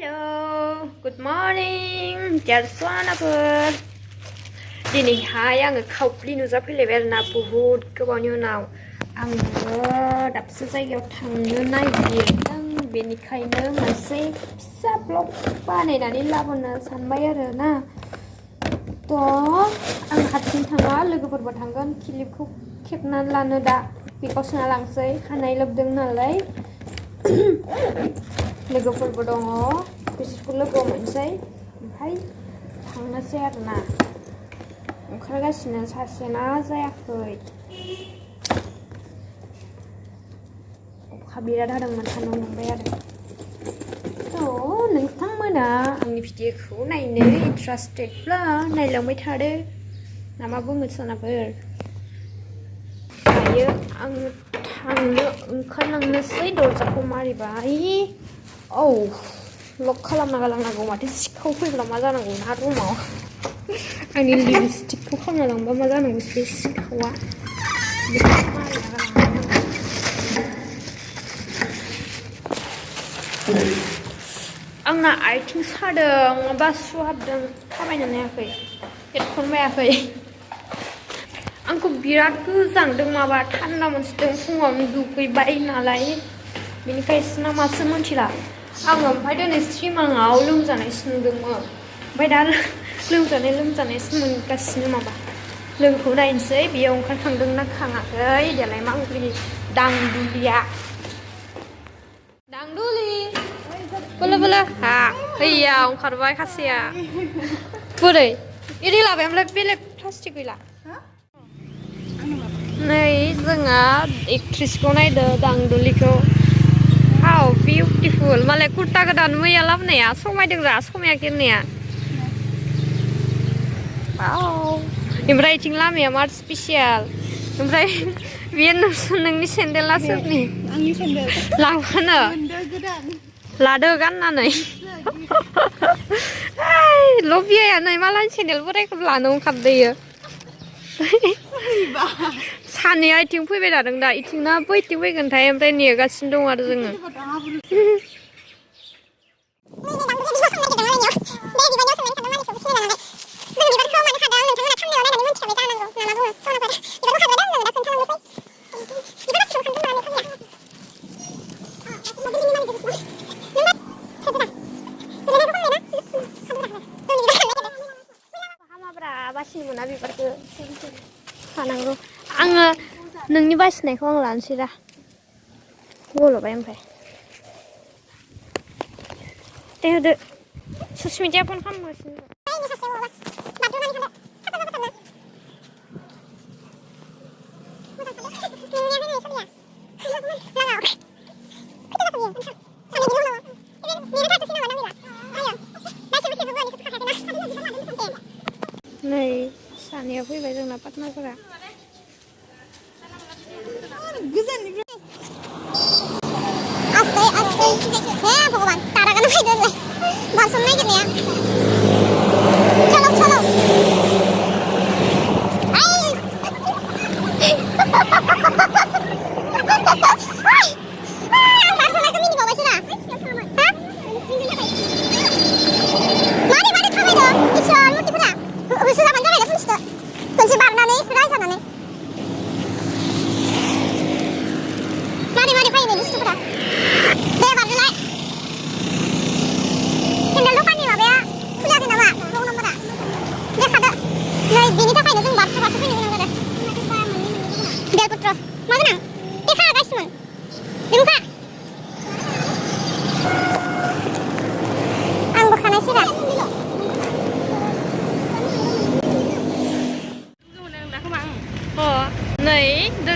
Hello, good morning, Jarswanaper. दिनैहाय आङो खावफ्लि नुजाफैलायबाय आरोना बहुद गोबावनि उनाव आङो दाबसे जायगायाव थांनो नागिरदों बेनिखायनो मोनसे फिसा ब्लग बानायनानै लाबोनो सानबाय आरोना आं हारसिं थाङा लोगोफोरबो थांगोन क्लिपखौ खेबनानै लानो दा बेगाव सोना लांसै खानाय लोबदों नालाय लोगोफोरबो दङ बिसोरखौ लोगो मोनसै ओमफ्राय थांनोसै आरोना ओंखारगासिनो सासेना जायाखै अखा बिराद हादोंमोन सान्दुं दुंबाय आरो नोंथांमोना आंनि भिडिअखौ नायनो इन्टारेस्टेडब्ला नायलांबाय थादो ना मा बुङो सोनाफोर दायो आङो थांनो ओंखारलांनोसै दरजाखौ मारिबाय लक खालामना गालांनांगौ माथो सिखाव फैब्ला मा जानांगौ ना रुमाव आंनि लिपस्टिकखौ खालामना लांबा मा जानांगौ बे सिखावा बेखौ मारिना गालांनांगौ आंना आथिं सादों बा सुहाबदों थाबायनो हायाखै हेडफन बायाखै आंखौ बिराद गोजांदों माबा थान्दा मोनसिदों फुङावनो दुगैबाय नालाय बेनिखायसो ना मासो मोनथिला आङो ओमफ्राय दिनै सिमाङाव लोमजानायसो नुदोंमोन ओमफ्राय दा लोमजानायसो मोनगासिनो माबा लोगोखौ नायनोसै बेयाव ओंखारखांदों ना खाङाखै देलाय मा ओंख्रि दांदुलिया दांदुलि बोलो बोलो हा हैयाव ओंखारबाय खासेया बोरै एरै लाबाय ओमफ्राय बेलेग प्लास्टिक गैला नै जोंहा एक्ट्रिसखौ नायदो दांदुलिखौ हाउ बिउटिफुल मालाय कुर्ता गोदान मैया लाबोनाया समायदोंरा समायाखै होननाया ओमफ्राय इथिं लामाया मार स्पेसियेल ओमफ्राय बेयो नोंनि सेन्देला सोरनि आंनि सेन्देल लांफानो लादो गाननानै लबियाया नै मालानि सेन्देल बोरायखौ लानो ओंखारदोयो सानैया इथिं फैबाय थादों दा इथिंना बैथिं फैगोनथाय ओमफ्राय नेगासिनो दं आरो जोङो बासिनो मोना बिबारखौ खानांगौ आङो नोंनि बासिनायखौ आं लानोसै दा गल'बाय ओमफ्राय दे होदो सुसमिताया फन खालामगासिनो नै सानैया फैबाय जोंना पार्टनारफोरा भगवान तारागानो फैदोंलाय बासन नागिरनाया चलो चलो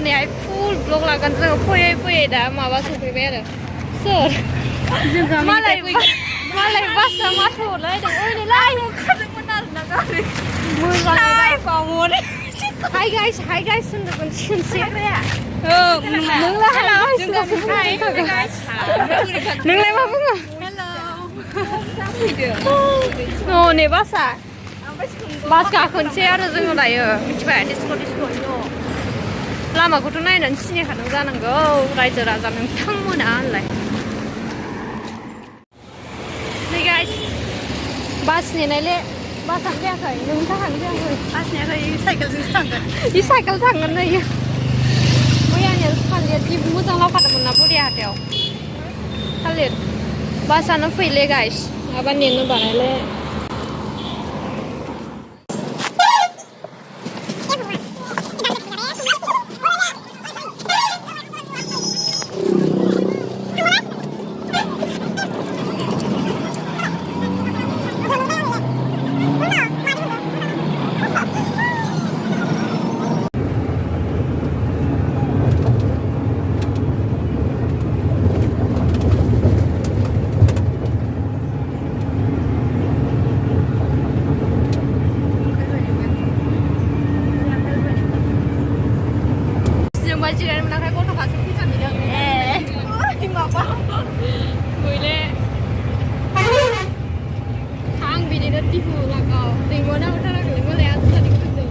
दिनैहाय फुल ब्लग लागोन जोङो फैयै फैयै दा माबा सफैबाय आरो सोर मालाय बासआ माथो हरलायदों ओरैलाय ओंखारदोंमोन आरोना गारि मोजाङै बावमोन हाय गाइस होनदोंमोन खनसे नोंलाय मा बुङो हेल' नै बासआ बास गाखोनोसै आरो जोङो दायो मिथिबाय डिस्क' लामाखौथ' नायनानै सिनायखादों जानांगौ रायजो राजा नोंथांमोना होनलाय नै guys bus नेनायले बासानो फैयाखै नोंनि थाखायनो फैयाखै बास नेयाखै साइकेलजोंसो थांगोन इ साइकेल थांगोन नै मैयानिया थालिर जि मोजां लावखादोंमोन ना बरिया हाथायाव थालिर बासानो फैले गाइस माबा नेनो बानायले जिरायनो मोनाखै गथ'खासो फैसा बिदों माबा गैले आं बिदिनो टिहु लागाव दैमोना उथाराखै मोलाय आं सानि फैदों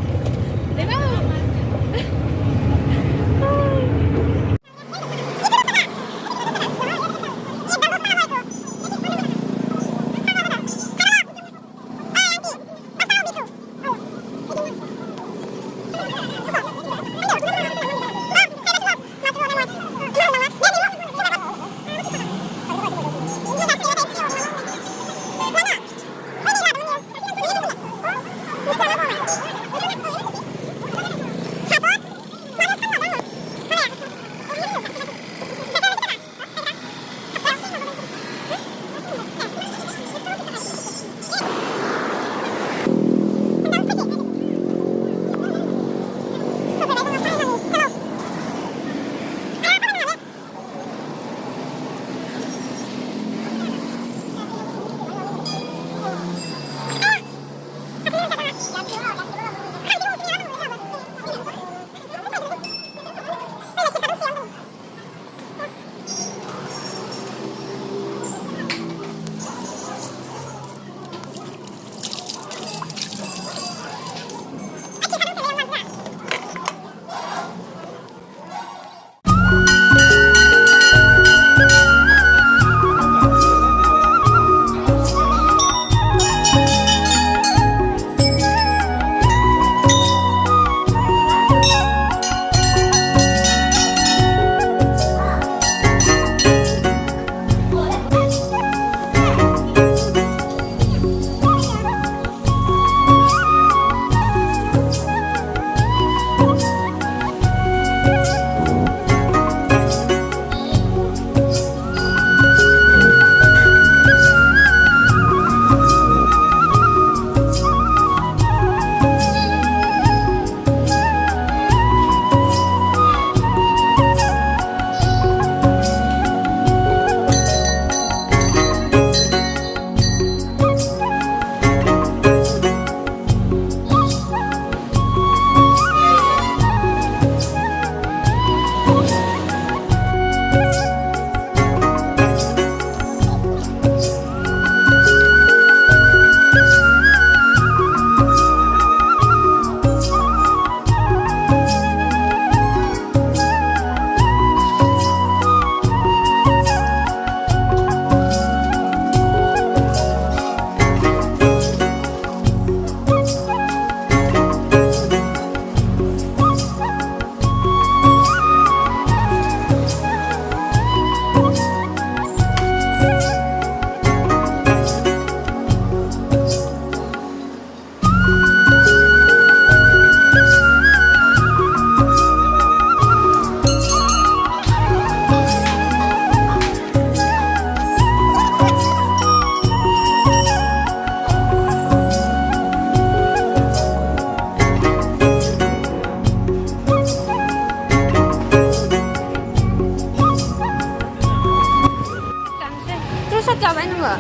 जाबाय नोङो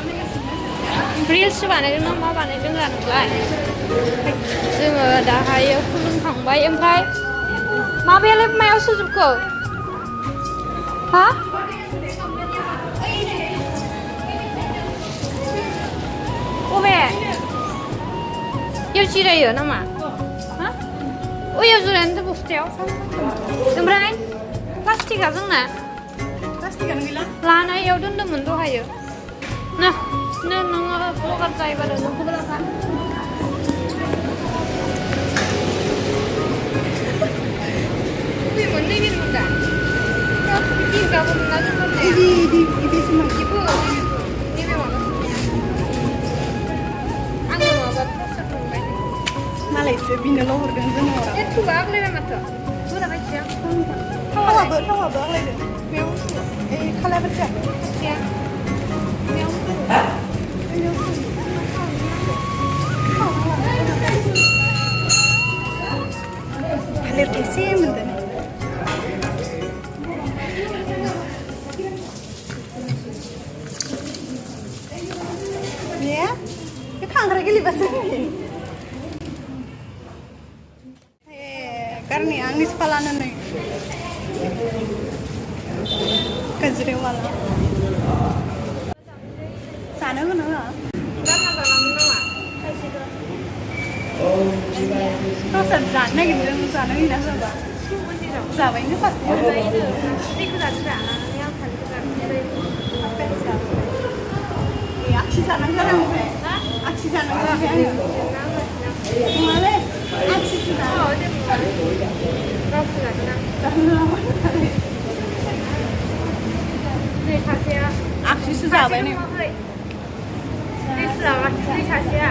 रिल्स बानायदों ना मा बानायदों नोंलाय जोङो दाहायो खुलुमखांबाय ओमफ्राय माबायालाय मायाव सोजोबखो हा अबे याव जिरायो नामा हा ओयाव जिरायनो बस्थायाव ओमफ्राय प्लास्टिकआ जोंना प्लास्टिकआनो गैला लानायाव दोन्दोंमोन दहायो ना नोङो गाज्रि जायोबा नोंखौबो लाफा बबेमोन नैबेमोन दा बिदि गाबोमोन ना जों 이디스만 이거 नैबे माबा आङो माबा प्रसाद मोनबाय 말레이스 비누로 흐르는 거라. थुबा आगलायबाय माथो होलाबायथिया 타와버 알레드. 매우 에 칼라버자. खाथिया बेयाव 칼레 테세문데. Ya, itu kangen lagi libas ini. Karena yang di sepalanan nih, kejerewalan. Sana kan nggak? गानना जानांगोन नामा खायसेखौ Kau sedang gitu, sana ini apa? Siapa ini pasti. जायोनो दैखौ जादोरा आं सानखौ जादों Aksi sana kan? Aksi sana kan? Mana? Aksi sana. गावसो जादों दै सासेया Aksi siapa ini? दै दै सासेया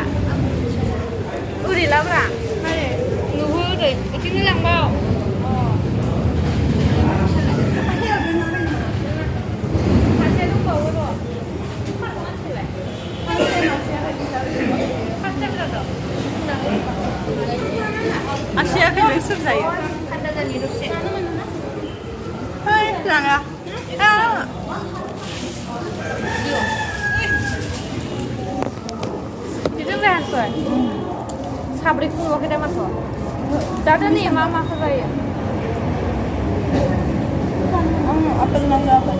ओरै लाब्रा नुहो ओरै बिदिनो लांबाव सासेया दंबावो र' मानसिलाय Aksinya kayak besar saya. 간다 자니 루시 Hai, jangan. बिदिनो जायाखै साब्रैखौ नुवाखै दा माथो दादा नै मा माखौ जायो Apel nangga apa?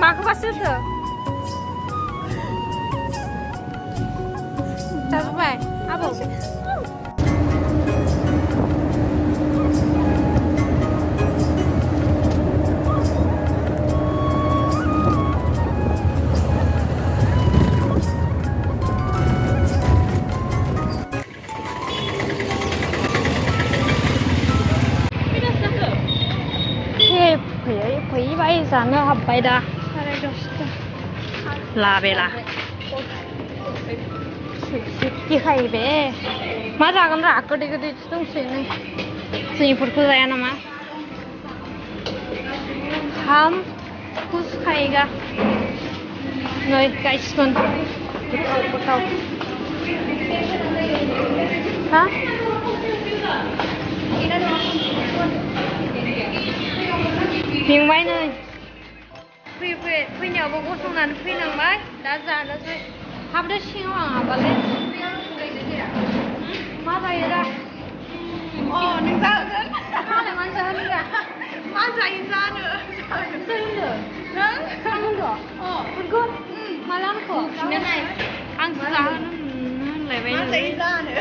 माखौबा सोरथो जाजोब्बाय आबौ फैबाय जानो हाबबाय दा लाबेला सिखायो बे मा जागोन रा गोदै गोदैसो दंसै नै जोंनिफोरखौ जाया नामा खाम फुसखायगा नै गायसिगोन गोथाव गोथाव हा मेंबाय नै फैनायावबो गसंनानै फैनांबाय दा जानोसै हाबदो सिङाव आं हाबालाय मा जायो दा नों जागोन मालाय मानो जाहोनो दा मा जायो जानो सोर होनदों नों आं होनदों मोनगोन माला आंखौ नाय आंसो जाहोनो होनलायबाय मा जायो जानो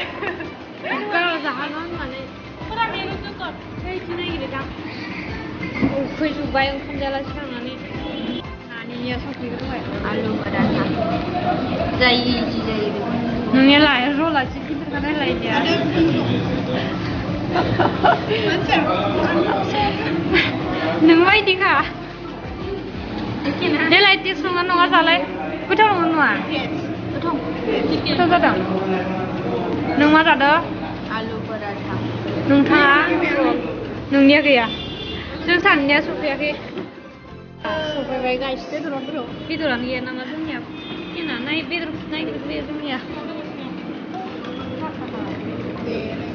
गाव जाहोनो होननानै हैथि नागिरदों उखैजोब्बाय ओंखाम जालासो थांनानै नानिया संख्रिखौ होबाय आलु पराठा जायो इदि जायो नोंनियालाय रला जि गिदिरखा नायलायदिया नों बायदिखा देलाय टेस्ट नङा नङा जालाय गोथाव नङा नङा गोथाव जादों नों मा जादों आलु पराठा नोंथाङा नोंनिया गैया जों सानैनिया सफैयाखै सफैबाय गाइस बेदराव बेदरानो गैया नामा जोंनिया जोंना बेदर नायगिरबाय जोंनिया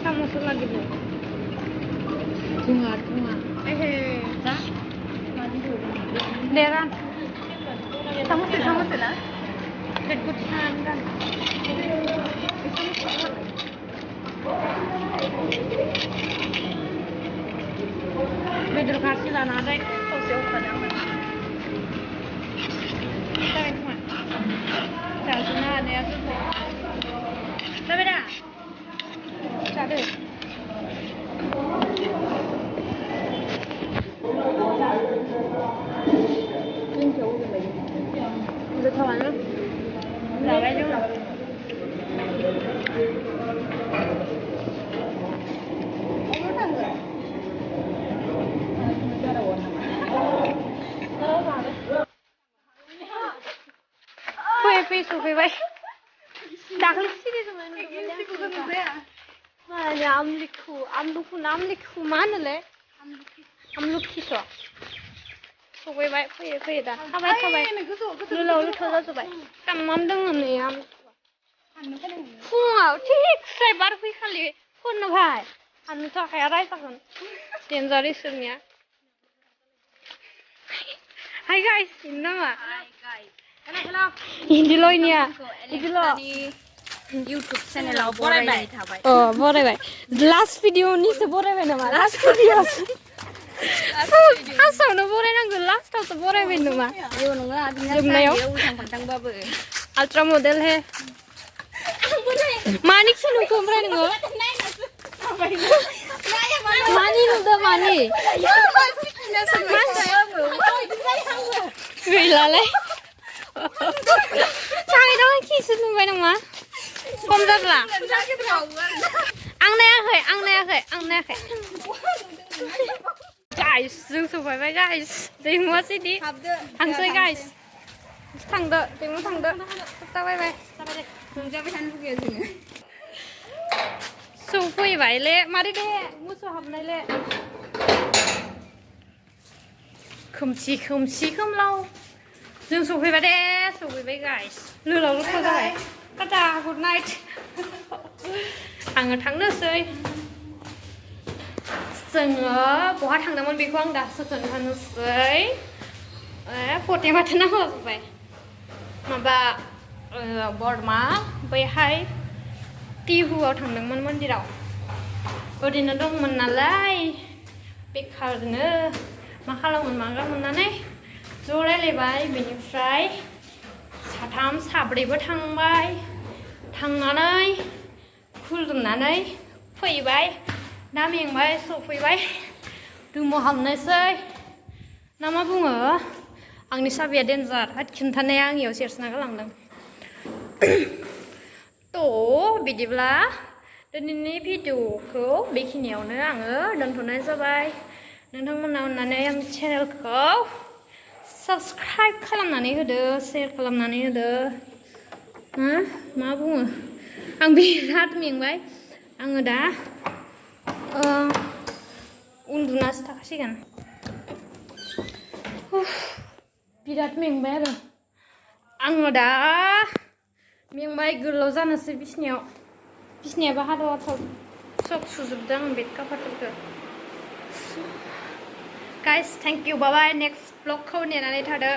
साम'सो लागिबो धुङा दा दे रान साम'सो ना बेदखौ थिखांनानै रान बेदर फारसे लानानै खावसेयाव होखादों आं जाबाय खोमा जाजोबनो हानाया गोरलै जाबाय दा जादो गोथावानो जाबाय जोङो फैयै सफैबाय दाखालि सिरिजोंमोन माने आमलुखु मा होनोलै आमलुखिस' सफैबाय फैयै दा थाबाय गोलाव लोथो जाजोब्बाय खालामदों नै फुङाव थिगसे बारफैखालि खननो भाय हाननोथ' आखाया रायजागोन डेन्जार इसोरनिया हाय गाइस नामा इदिल'निया इउटुब चेनेलाव बरायबाय थाबाय बरायबाय लास्ट भिडिअनिसो बरायबाय नामा लास्ट भिडिअसो फार्स्टआवनो बरायनांगौ लास्टआवसो बरायबाय नामा जेबो नङा जोबनायाव फांथांबाबो आल्ट्रा मडेल हे मानि खिनुखौ ओमफ्राय नोङो मानि नुदों मानि गैलालै थांनाय खिसो नुबाय नामा खम जाब्ला आं नायाखै गाइस जों सफैबाय गाइस दैमुआ सिदि थांसै गाइस थांदो दैमु थांदो जाबाय रंजाबाय थानो लुगैयो जोङो सफैबायले मारै दे मोसौ हाबनायले खोमसि खोमलाव जों सफैबाय गाइस लोलाव लथ' जाबाय टाटा गुड नाइट आङो थांनोसै जोङो बहा थांदोंमोन बेखौ आं दासो खोन्थानोसै फटे माथो नांलाजोब्बाय माबा बरमा बैहाय टिहुआव थांदोंमोन मन्दिराव ओरैनो दंमोन नालाय बेखारनो मा खालामोन मा गामोननानै ज' रायलायबाय बेनिफ्राय साथाम साब्रैबो थांबाय थांनानै खुलुमनानै फैबाय दा मेंबाय सफैबाय रुमाव हाबनोसै ना मा बुङो आंनि साबिया डेन्जार खिन्थानाया आंनियाव सेरसना गालांदों थ' बिदिब्ला दिनैनि भिडिअखौ बेखिनियावनो आङो दोनथ'नाय जाबाय नोंथांमोना अननानै आंनि चेनेलखौ साबस्क्राइब खालामनानै होदो शेयार खालामनानै होदो मा बुङो आं बिराद मेंबाय आङो दा उन्दुनासो थाखासिगोन बिराद मेंबाय आरो आङो दा मेंबाय गोलाव जानोसै बिसनायाबो हादाव हाथाव सब सुजोबदों आं बेड काभारफोरखौ guys thank you bye next ब्लगखौ नेनानै थादो